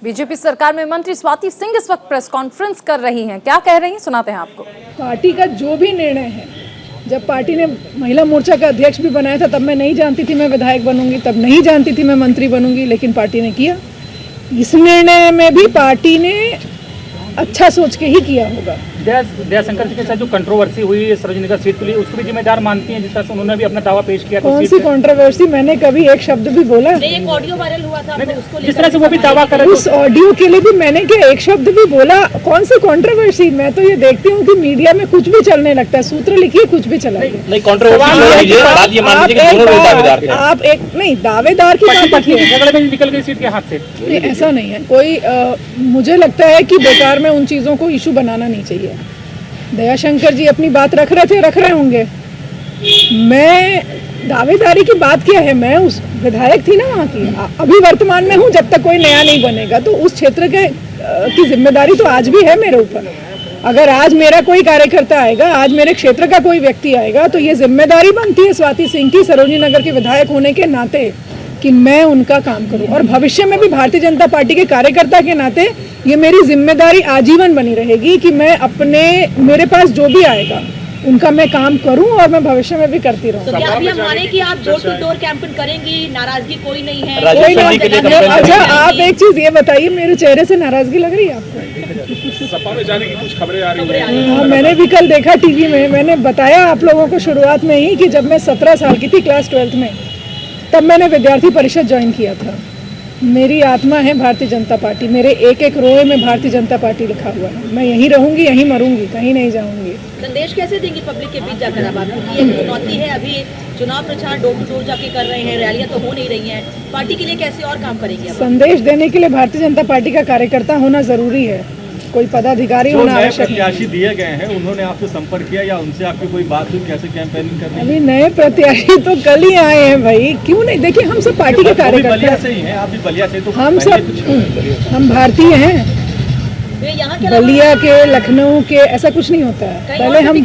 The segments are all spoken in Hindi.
बीजेपी सरकार में मंत्री स्वाति सिंह इस वक्त प्रेस कॉन्फ्रेंस कर रही हैं। क्या कह रही हैं सुनाते हैं आपको। पार्टी का जो भी निर्णय है, जब पार्टी ने महिला मोर्चा का अध्यक्ष भी बनाया था तब मैं नहीं जानती थी मैं विधायक बनूंगी, तब नहीं जानती थी मैं मंत्री बनूंगी, लेकिन पार्टी ने किया। इस निर्णय में भी पार्टी ने अच्छा सोच के ही किया होगा। दयाशंकर जी के साथ जो कंट्रोवर्सी हुई सरोजिनी नगर सीट के लिए, उसको भी जिम्मेदार मानती हैं? जिस तरह से उन्होंने भी अपना दावा पेश किया। कौन सी कंट्रोवर्सी? मैंने कभी एक शब्द भी बोला? एक ऑडियो वायरल हुआ था, उसको जिस तरह से वो भी दावा कर रहे उस ऑडियो के लिए भी मैंने क्या एक शब्द भी बोला? कौन सी कंट्रोवर्सी? मैं तो ये देखती हूँ कि मीडिया में कुछ भी चलने लगता है, सूत्र लिखिए कुछ भी चला। आप एक नहीं दावेदार की बात रखिए, झगड़े में निकल गई सीट के हाथ से। नहीं, ऐसा नहीं है कोई। मुझे लगता है कि बेकार में उन चीज़ों को इशू बनाना नहीं चाहिए। दयाशंकर जी अपनी बात रख रहे होंगे। मैं दावेदारी की बात क्या है? मैं उस विधायक थी ना वहाँ की, अभी वर्तमान में हूँ। जब तक कोई नया नहीं बनेगा तो उस क्षेत्र के की जिम्मेदारी तो आज भी है मेरे ऊपर। अगर आज मेरा कोई कार्यकर्ता आएगा, आज मेरे क्षेत्र का कोई व्यक्ति आएगा, तो ये जिम्मेदारी बनती है स्वाति सिंह की सरोजिनी नगर के विधायक होने के नाते कि मैं उनका काम करूं। और भविष्य में भी भारतीय जनता पार्टी के कार्यकर्ता के नाते ये मेरी जिम्मेदारी आजीवन बनी रहेगी कि मैं मेरे पास जो भी आएगा उनका मैं काम करूं और मैं भविष्य में भी करती रहूं। तो क्या अभी हम माने कि आप डोर टू डोर कैंपेन करेंगी? नाराजगी कोई नहीं है? कोई नहीं। अच्छा आप एक चीज ये बताइए, मेरे चेहरे से नाराजगी लग रही है आपको? सपा में जाने की कुछ खबरें आ रही हैं। हाँ, मैंने भी कल देखा टीवी में। मैंने बताया आप लोगों को शुरुआत में ही कि जब मैं 17 साल की थी, क्लास 12th में, तब मैंने विद्यार्थी परिषद ज्वाइन किया था। मेरी आत्मा है भारतीय जनता पार्टी, मेरे एक एक रोए में भारतीय जनता पार्टी लिखा हुआ है। मैं यहीं रहूंगी, यहीं मरूंगी, कहीं नहीं जाऊंगी। संदेश कैसे देंगी पब्लिक के बीच जाकर? अब आपकी एक चुनौती है, अभी चुनाव प्रचार डोर टू डोर जाके कर रहे हैं, रैलियां तो हो नहीं रही हैं, पार्टी के लिए कैसे और काम करेंगे? संदेश देने के लिए भारतीय जनता पार्टी का कार्यकर्ता होना जरूरी है, कोई पदाधिकारी होना आवश्यक है। प्रत्याशी दिए गए हैं, उन्होंने आपसे संपर्क किया या उनसे आपकी कोई बात हुई? कैसे कैंपेनिंग करनी? अभी नए प्रत्याशी तो कल ही आए हैं भाई, क्यों नहीं? देखिए हम सब पार्टी के कार्यकर्ता बलिया से ही हैं, आप भी बलिया से, तो हम सब हम भारतीय हैं। बलिया के, लखनऊ के, ऐसा कुछ नहीं होता है। पहले हम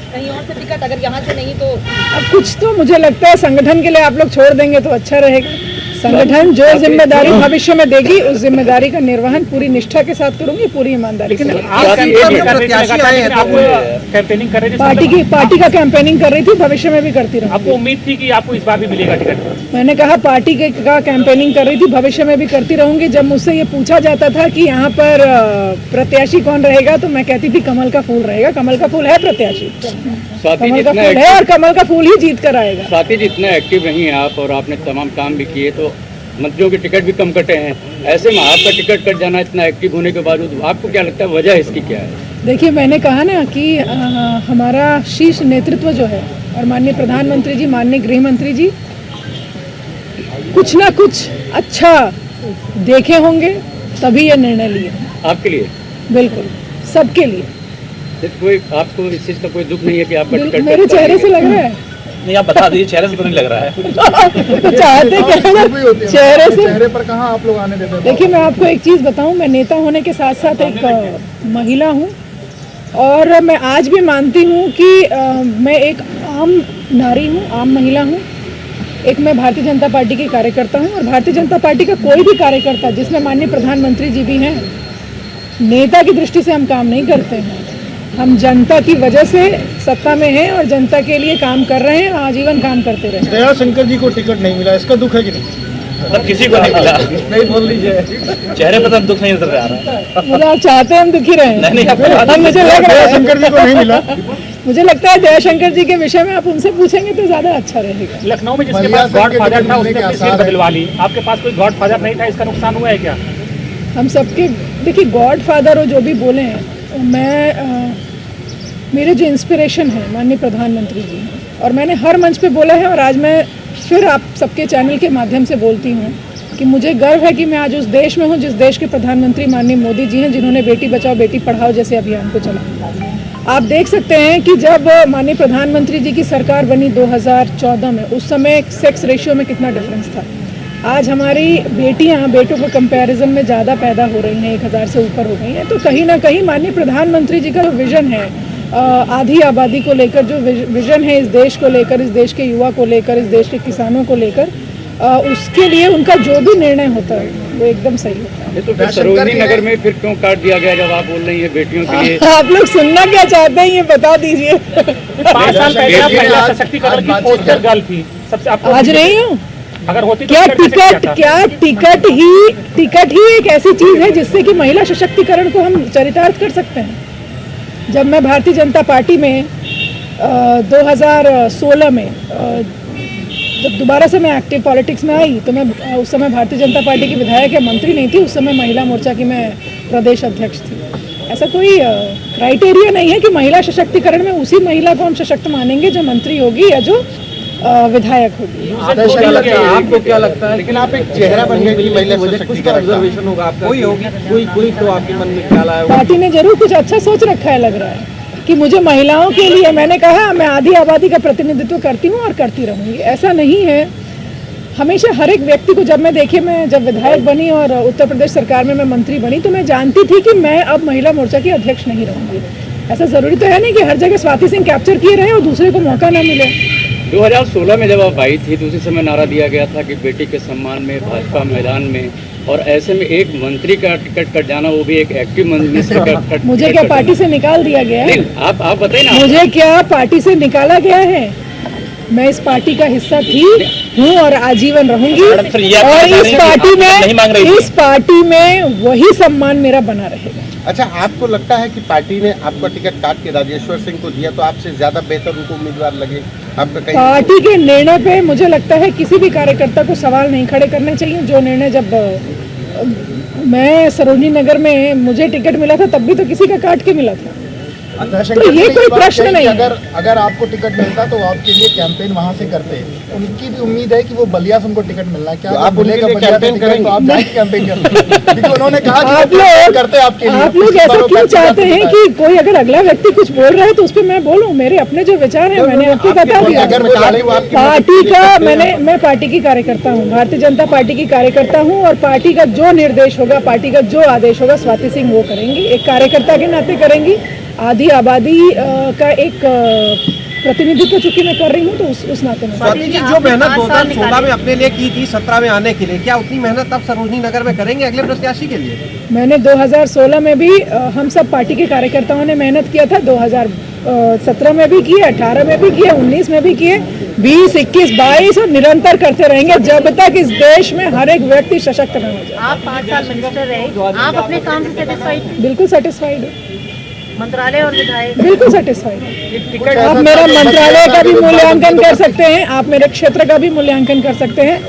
कहीं और से टिकट, अगर यहाँ से नहीं तो अब कुछ तो मुझे लगता है संगठन के लिए आप लोग छोड़ देंगे तो अच्छा रहेगा। संगठन जो जिम्मेदारी भविष्य में देगी उस जिम्मेदारी का निर्वहन पूरी निष्ठा के साथ करूंगी, पूरी ईमानदारी के साथ। कैंपेनिंग कर रही थी, पार्टी का कैंपेनिंग कर रही थी, भविष्य में भी करती रहूंगी। आपको उम्मीद थी कि आपको इस बार भी मिलेगा टिकट? मैंने कहा पार्टी का कैंपेनिंग कर रही थी, भविष्य में भी करती रहूंगी। जब मुझसे ये पूछा जाता था कि यहाँ पर प्रत्याशी कौन रहेगा, तो मैं कहती थी कमल का फूल रहेगा। कमल का फूल है प्रत्याशी, कमल का फूल है और कमल का फूल ही जीत कर आएगा। स्वाति जी इतना एक्टिव रही हैं आप और आपने तमाम काम भी किए, तो मंत्रियों के टिकट भी कम कटे हैं, ऐसे में आपका टिकट कट जाना इतना एक्टिव होने के बावजूद, आपको क्या लगता है वजह इसकी क्या है? देखिए मैंने कहा ना कि हमारा शीर्ष नेतृत्व जो है और माननीय प्रधानमंत्री जी, माननीय गृह मंत्री जी कुछ ना कुछ अच्छा देखे होंगे तभी ये निर्णय लिए। आपके लिए? बिल्कुल, सबके लिए। कोई आपको इस चीज़ का कोई दुख नहीं है कि आपका टिकट? मेरे चेहरे से लग रहा है। नहीं आप बता दीजिए, चेहरे से तो नहीं लग रहा है। तो चाहते क्या चेहरे पर कहाँ आप लोग आने देते हैं? देखिए मैं आपको एक चीज़ बताऊं, मैं नेता होने के साथ साथ एक महिला हूं और मैं आज भी मानती हूं कि मैं एक आम नारी हूं, आम महिला हूं। एक मैं भारतीय जनता पार्टी की कार्यकर्ता हूं और भारतीय जनता पार्टी का कोई भी कार्यकर्ता, जिसमें माननीय प्रधानमंत्री जी भी हैं, नेता की दृष्टि से हम काम नहीं करते हैं। हम जनता की वजह से सत्ता में हैं और जनता के लिए काम कर रहे हैं, आजीवन काम करते रहे। दयाशंकर जी को टिकट नहीं मिला, इसका दुख है कि नहीं? मतलब किसी को नहीं मिला? नहीं बोल लीजिए, चेहरे पर तो दुख नहीं नजर आ रहा है। मुझे आप चाहते हैं हम दुखी रहे? मुझे लग रहा है दयाशंकर जी को नहीं मिला। मुझे लगता है दयाशंकर जी के विषय में आप उनसे पूछेंगे तो ज्यादा अच्छा रहेगा। लखनऊ में जिसके पास गॉड फादर था उसने अपनी सीट बदलवा ली, आपके पास कोई गॉड फादर नहीं था, इसका नुकसान हुआ है क्या? हम सबके देखिए गॉड फादर और जो भी बोले हैं, मैं मेरे जो इंस्पिरेशन है माननीय प्रधानमंत्री जी हैं और मैंने हर मंच पे बोला है और आज मैं फिर आप सबके चैनल के माध्यम से बोलती हूँ कि मुझे गर्व है कि मैं आज उस देश में हूँ जिस देश के प्रधानमंत्री माननीय मोदी जी हैं, जिन्होंने बेटी बचाओ बेटी पढ़ाओ जैसे अभियान को चलाया। आप देख सकते हैं कि जब माननीय प्रधानमंत्री जी की सरकार बनी 2014 में, उस समय सेक्स रेशियो में कितना डिफरेंस था। आज हमारी बेटियां बेटों के कंपैरिजन में ज़्यादा पैदा हो रही हैं, 1000 से ऊपर हो गई हैं। तो कहीं ना कहीं माननीय प्रधानमंत्री जी का जो विज़न है, आधी आबादी को लेकर जो विज़न है इस देश को लेकर, इस देश के युवा को लेकर, इस देश के किसानों को लेकर, उसके लिए उनका जो भी निर्णय होता है वो एकदम सही होता है। ये तो फिर सरोजनी नगर में फिर क्यों काट दिया गया जब आप बोल रही हैं बेटियों के लिए? आप लोग सुनना क्या चाहते हैं ये बता दीजिए। 5 साल पहले आप महिला सशक्तिकरण की पोस्टर गर्ल थी, सबसे आपको आज नहीं हूँ। अगर होती तो क्या कैसे किया था? टिकट ही एक ऐसी चीज है जिससे कि महिला सशक्तिकरण को हम चरितार्थ कर सकते हैं। जब मैं भारतीय जनता पार्टी में 2016 में जब दोबारा से मैं एक्टिव पॉलिटिक्स में आई तो मैं उस समय भारतीय जनता पार्टी की विधायक या मंत्री नहीं थी, उस समय महिला मोर्चा की मैं प्रदेश अध्यक्ष थी। ऐसा कोई क्राइटेरिया नहीं है कि महिला सशक्तिकरण में उसी महिला को हम सशक्त मानेंगे जो मंत्री होगी या जो विधायक होगी। आपको क्या लगता है? लेकिन आप एक चेहरा बन गए कि महिला सशक्तिकरण ऑब्जर्वेशन होगा आपका, कोई होगी कोई तो आपके मन में ख्याल आया? पार्टी ने जरूर कुछ अच्छा सोच रखा है, लग रहा है कि मुझे महिलाओं के लिए, मैंने कहा मैं आधी आबादी का प्रतिनिधित्व करती हूँ और करती रहूँगी। ऐसा नहीं है, हमेशा हर एक व्यक्ति को जब मैं जब विधायक बनी और उत्तर प्रदेश सरकार में मैं मंत्री बनी तो मैं जानती थी कि मैं अब महिला मोर्चा की अध्यक्ष नहीं रहूँगी। ऐसा ज़रूरी तो है नहीं कि हर जगह स्वाति सिंह कैप्चर किए रहे और दूसरे को मौका ना मिले। 2016 में जब आप आई थी तो उसी समय नारा दिया गया था कि बेटी के सम्मान में भाजपा मैदान में, और ऐसे में एक मंत्री का टिकट कट जाना, वो भी एक एक्टिव मिनिस्टर का टिकट। मुझे क्या पार्टी से निकाल दिया गया है? आप बताइए ना। मुझे क्या पार्टी से निकाला गया है? मैं इस पार्टी का हिस्सा थी, हूँ और आजीवन रहूंगी। और इस पार्टी में वही सम्मान मेरा बना रहेगा। अच्छा, आपको लगता है कि पार्टी ने आपका टिकट काट के राजेश्वर सिंह को दिया तो आपसे ज्यादा बेहतर उनको उम्मीदवार लगे? आपका कहीं पार्टी के निर्णय पे मुझे लगता है किसी भी कार्यकर्ता को सवाल नहीं खड़े करने चाहिए। जो निर्णय, जब मैं सरोजनी नगर में मुझे टिकट मिला था तब भी तो किसी का काट के मिला था, तो ये कोई प्रश्न नहीं। अगर आपको टिकट मिलता तो आपके लिए कैंपेन वहाँ से करते। उनकी भी उम्मीद है कि वो बलिया से उनको टिकट मिलना है। क्या तो आप उनके लिए कैंपेन करेंगे? तो आप जाके कैंपेन करेंगे क्योंकि उन्होंने कहा कि आप लोग करते आपके लिए। आप लोग ऐसा क्यों चाहते हैं कि कोई अगर अगला व्यक्ति कुछ बोल रहा है तो उस पर मैं बोलूं? मेरे अपने जो विचार हैं मैंने आपको बता दिया। पार्टी का मैं पार्टी की कार्यकर्ता हूँ, भारतीय जनता पार्टी की कार्यकर्ता हूँ, और पार्टी का जो निर्देश होगा, पार्टी का जो आदेश होगा, स्वाति सिंह वो करेंगी। एक कार्यकर्ता के नाते करेंगी। आधी आबादी का एक प्रतिनिधित्व चूंकि मैं कर रही हूँ तो उस नाते में। स्वाति जी, जो मेहनत 2016 में अपने लिए की थी 17 में आने के लिए, क्या उतनी मेहनत अब सरोजनी नगर में करेंगे अगले प्रत्याशी के लिए? मैंने 2016 में भी हम सब पार्टी के कार्यकर्ताओं ने मेहनत किया था। 2017 में भी किए, 18 में भी किए, 19 में भी किए, 20, 21, 22 और निरंतर करते रहेंगे जब तक इस देश में हर एक व्यक्ति सशक्त न हो जाए। आप 5 साल मिनिस्टर रहे, आप अपने काम से सेटिस्फाइड? बिल्कुल सेटिस्फाइड है। मंत्रालय और विधायक बिल्कुल सेटिस्फाइड है। आप मेरा मंत्रालय का भी मूल्यांकन कर सकते हैं, आप मेरे क्षेत्र का भी मूल्यांकन कर सकते हैं।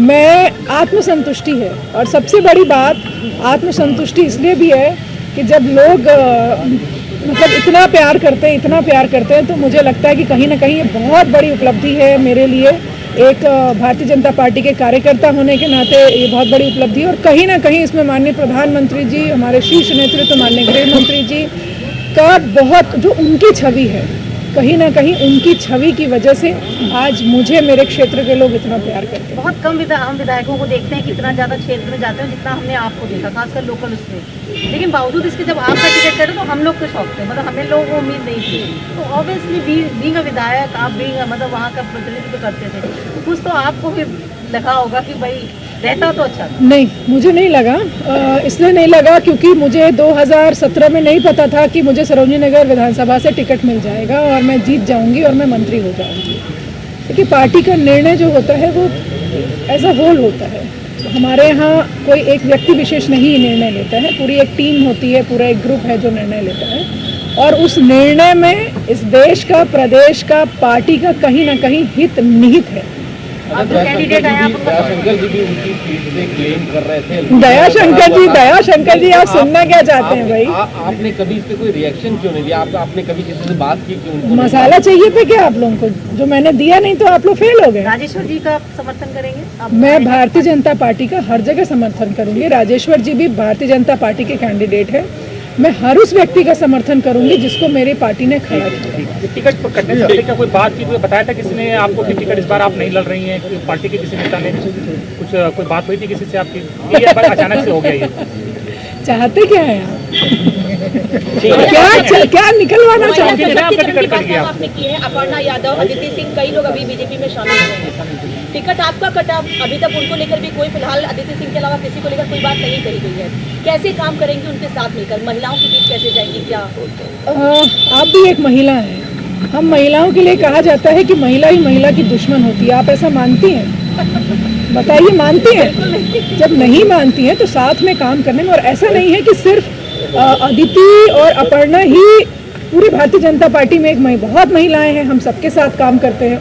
मैं आत्मसंतुष्टि है, और सबसे बड़ी बात आत्मसंतुष्टि इसलिए भी है कि जब लोग मतलब इतना प्यार करते हैं तो मुझे लगता है कि कहीं ना कहीं ये बहुत बड़ी उपलब्धि है मेरे लिए। एक भारतीय जनता पार्टी के कार्यकर्ता होने के नाते ये बहुत बड़ी उपलब्धि है। और कहीं ना कहीं इसमें माननीय प्रधानमंत्री जी, हमारे शीर्ष नेतृत्व माननीय गृह मंत्री जी का बहुत, जो उनकी छवि है, कहीं ना कहीं उनकी छवि की वजह से आज मुझे मेरे क्षेत्र के लोग इतना प्यार करते हैं। बहुत कम हम विधायकों को देखते हैं कि इतना ज़्यादा क्षेत्र में जाते हैं जितना हमने आपको देखा, खासकर लोकल उसमें। लेकिन बावजूद इसके जब आपका टिकट करें तो हम लोग को शौक थे, मतलब हमें लोगों को उम्मीद नहीं थी। तो ऑब्वियसली बीइंग अ विधायक, आप बीइंग मतलब वहाँ का प्रतिनिधित्व करते थे, तो कुछ तो आपको भी लगा होगा कि भाई रहता तो अच्छा था। नहीं, मुझे नहीं लगा। इसलिए नहीं लगा क्योंकि मुझे 2017 में नहीं पता था कि मुझे सरोजनी नगर विधानसभा से टिकट मिल जाएगा और मैं जीत जाऊंगी और मैं मंत्री हो जाऊंगी। क्योंकि पार्टी का निर्णय जो होता है वो एज अ होल होता है। हमारे यहाँ कोई एक व्यक्ति विशेष नहीं निर्णय लेता है, पूरी एक टीम होती है, पूरा एक ग्रुप है जो निर्णय लेता है। और उस निर्णय में इस देश का, प्रदेश का, पार्टी का कहीं ना कहीं हित निहित है। अब जो कैंडिडेट आए आप दयाशंकर जी भी उनकी सीट से क्लेम कर रहे थे। दयाशंकर जी आप सुनना क्या चाहते हैं भाई? आपने कभी इस पे कोई रिएक्शन क्यों नहीं दिया? आपने कभी किसी से बात की क्यों? मसाला चाहिए था क्या आप लोगों को? जो मैंने दिया नहीं तो आप लोग फेल हो गए। राजेश्वर जी का समर्थन करेंगे? मैं भारतीय जनता पार्टी का हर जगह समर्थन करूंगी। राजेश्वर जी भी भारतीय जनता पार्टी के कैंडिडेट है। मैं हर उस व्यक्ति का समर्थन करूंगी जिसको मेरी पार्टी ने खड़ा किया। टिकट कटने से पहले क्या कोई बात की, कोई बताया था किसी ने आपको कि टिकट इस बार आप नहीं लड़ रही हैं? पार्टी के किसी नेता ने कुछ कोई बात हुई थी किसी से आपकी? ये अचानक से हो गया ये? चाहते क्या है आप? क्या निकलवाना चाहते हैं? आपका टिकट कट गया। आपने की है अपर्णा यादव, अदिति सिंह, कई लोग अभी बीजेपी में शामिल हुए हैं। टिकट आपका कटा, अभी तक उनको लेकर भी कोई फिलहाल अदिति सिंह के अलावा किसी को लेकर कोई बात नहीं कही गई है। कैसे काम करेंगे उनके साथ मिलकर, महिलाओं के बीच कैसे जाएंगी? क्या आप भी एक महिला हैं, हम महिलाओं के लिए कहा जाता है कि महिला ही महिला की दुश्मन होती है। आप ऐसा मानती हैं? बताइए, मानती हैं? जब नहीं मानती हैं तो साथ में काम करने में, और ऐसा नहीं है कि सिर्फ अदिति और अपर्णा ही, पूरी भारतीय जनता पार्टी में बहुत महिलाएं हैं, हम सबके साथ काम करते हैं।